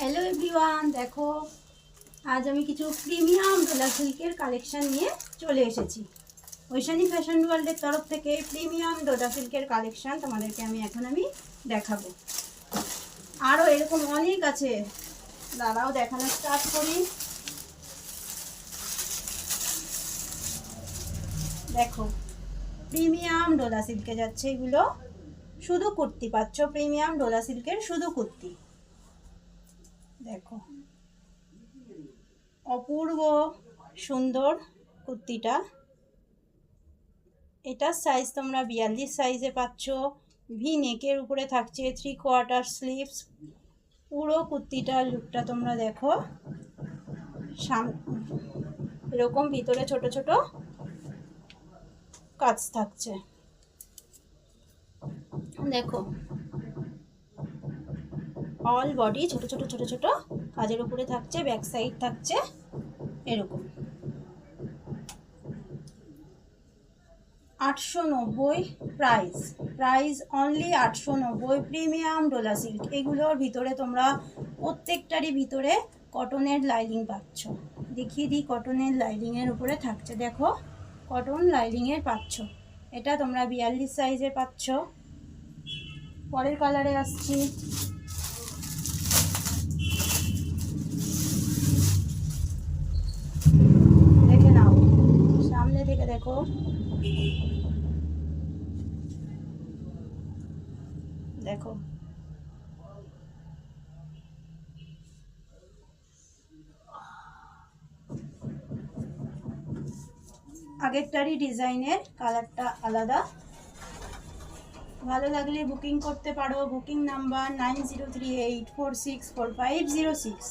Hello everyone देखो आज আমি কিছু প্রিমিয়াম ডোলা সিল্কের কালেকশন নিয়ে চলে এসেছি। ঐশানী ফ্যাশন ওয়ার্ল্ডের তরফ থেকে প্রিমিয়াম ডোলা সিল্কের কালেকশন তোমাদেরকে আমি দেখাবো। আরও এরকম অনেক আছে, দাঁড়াও দেখানো স্টার্ট করি। দেখো প্রিমিয়াম ডোলা সিল্কে যাচ্ছে, এগুলো শুধু কুর্তি পাচ্ছ, প্রিমিয়াম ডোলা সিল্কের শুধু কুর্তি। দেখো অপূর্ব সুন্দর কুর্তিটা, এটার সাইজ তোমরা 42 সাইজে পাচ্ছ। ভি নেকের উপরে থাকছে 3/4 স্লিভস। পুরো কুর্তিটার লুকটা তোমরা দেখো, এরকম ভিতরে ছোট ছোট কাজ থাকছে। দেখো অল বডি ছোট ছোট কাজের উপরে থাকছে, ব্যাক সাইড থাকছে এরকম। 890 price only 890। Premium Dola silk, এগুলোর ভিতরে তোমরা প্রত্যেকটারই ভিতরে কটনের লাইনিং পাচ্ছ। দেখিয়ে দিই, কটনের লাইনিংয়ের উপরে থাকছে। দেখো কটন লাইনিংয়ের পাচ্ছ, এটা তোমরা 42 সাইজের পাচ্ছ। পরের কালারে আসছি। দেখে নাও, সামনে থেকে দেখো। দেখো আগেরটারই ডিজাইনের কালারটা আলাদা। ভালো লাগলে বুকিং করতে পারো। Booking number 9038464506।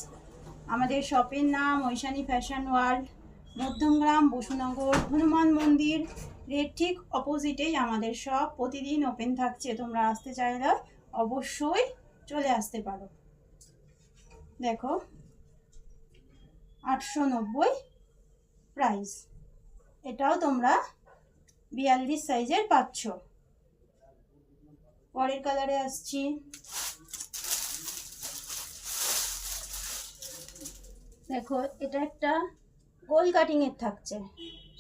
আমাদের শপের নাম ঐশানী ফ্যাশন ওয়ার্ল্ড, মধ্যমগ্রাম, বসুনগর, হনুমান মন্দির এর ঠিক অপোজিটেই আমাদের শপ। প্রতিদিন ওপেন থাকছে, তোমরা আসতে চাইলে অবশ্যই চলে আসতে পারো। দেখো 890 প্রাইস, এটাও তোমরা 42 সাইজের পাচ্ছ। পরের কালারে আসছি। দেখো এটা একটা গোল কাটিং এর থাকছে,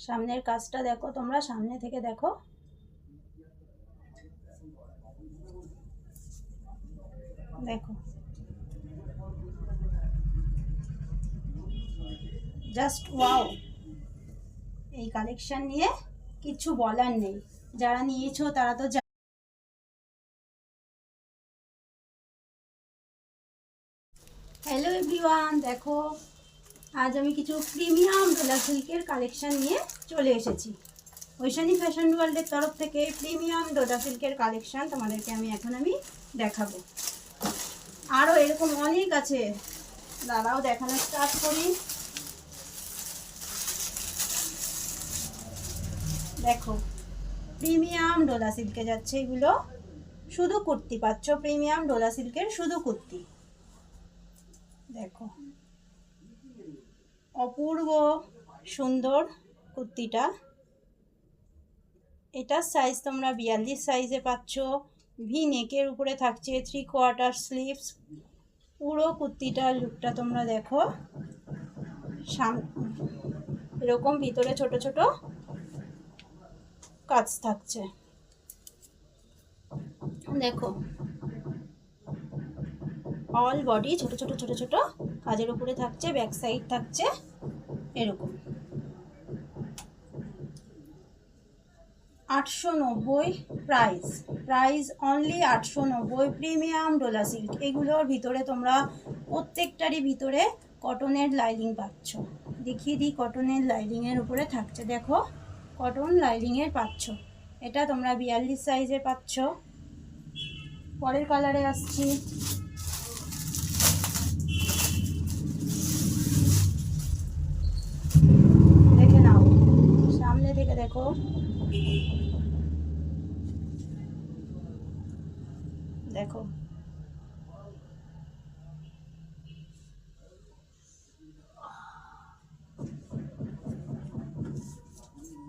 সামনের কাজটা দেখো, তোমরা সামনে থেকে দেখো। দেখো জাস্ট ওয়াও, এই কালেকশন নিয়ে কিছু বলার নেই, যারা নিয়েছো তারা তো। হ্যালো এভরিওয়ান দেখো আজ আমি কিছু প্রিমিয়াম ডোলা সিল্কের কালেকশন নিয়ে চলে এসেছি। ঐশানী ফ্যাশন ওয়ার্ল্ডের তরফ থেকে প্রিমিয়াম ডোলা সিল্কের কালেকশন তোমাদেরকে আমি দেখাবো। আরও এরকম অনেক আছে, দাঁড়াও দেখানো স্টার্ট করি। দেখো প্রিমিয়াম ডোলা সিল্কে যাচ্ছে, এগুলো শুধু কুর্তি পাচ্ছ, প্রিমিয়াম ডোলা সিল্কের শুধু কুর্তি। দেখো অপূর্ব সুন্দর কুর্তিটা, এটার সাইজ তোমরা 42 সাইজে পাচ্ছ। ভি নেকের উপরে থাকছে 3/4 স্লিভস। পুরো কুর্তিটার লুকটা তোমরা দেখো, এরকম ভিতরে ছোট ছোট কাজ থাকছে। দেখো অল বডি ছোট ছোট কাজের উপরে থাকছে, ব্যাক সাইড থাকছে এরকম। 890 price only 890। Premium Dola silk, এগুলোর ভিতরে তোমরা প্রত্যেকটারই ভিতরে কটনের লাইনিং পাচ্ছ। দেখিয়ে দিই, কটনের লাইনিংয়ের উপরে থাকছে। দেখো কটন লাইনিংয়ের পাচ্ছ, এটা তোমরা 42 সাইজের পাচ্ছ। পরের কালারে আসছি। দেখে নাও, সামনে থেকে দেখো। দেখো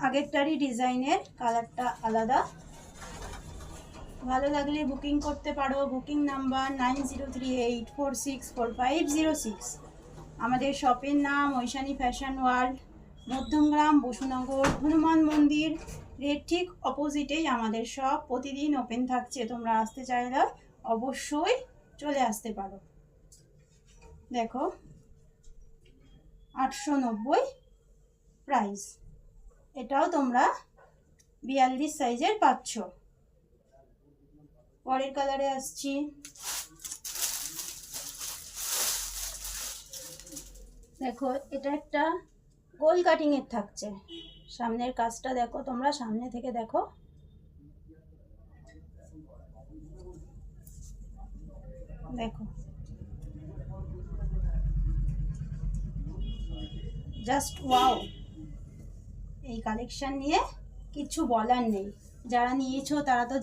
আগেরটারই ডিজাইনের কালারটা আলাদা। ভালো লাগলে বুকিং করতে পারো। Booking number 9038464506। আমাদের শপের নাম ঐশানী ফ্যাশন ওয়ার্ল্ড, মধ্যমগ্রাম, বসুনগর, হনুমান মন্দির এর ঠিক অপোজিটেই আমাদের শপ। প্রতিদিন ওপেন থাকছে, তোমরা আসতে চাইলে অবশ্যই চলে আসতে পারো। দেখো 890 প্রাইস। এটাও তোমরা 42 সাইজের পাচ্ছ। পরের কালারে আসছি। দেখো এটা একটা গোল কাটিং এর থাকছে। সামনের কাজটা দেখো, তোমরা সামনে থেকে দেখো। দেখো জাস্ট ওয়াও। এই কালেকশন নিয়ে কিছু বলার নেই, যারা নিয়েছো তারা তো